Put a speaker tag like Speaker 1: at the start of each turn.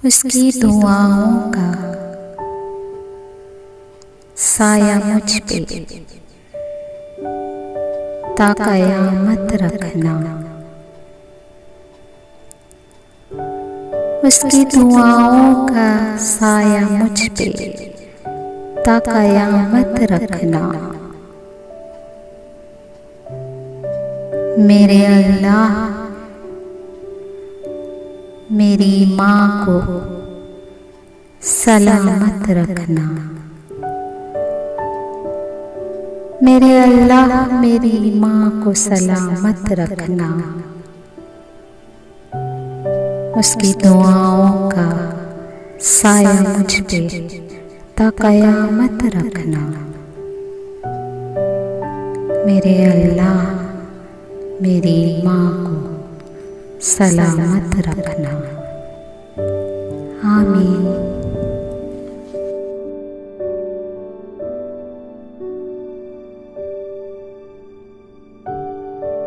Speaker 1: उसकी दुआओं का साया मुझ पे ता कयामत रखना। उसकी दुआओं का साया मुझ पे ता कयामत रखना। मेरे अल्लाह मेरी माँ को सलामत रखना। मेरे अल्लाह मेरी माँ को सलामत रखना। उसकी दुआओं का साया मुझ पे ता कयामत रखना। मेरे अल्लाह मेरी माँ को सलामत रखना। आमीन।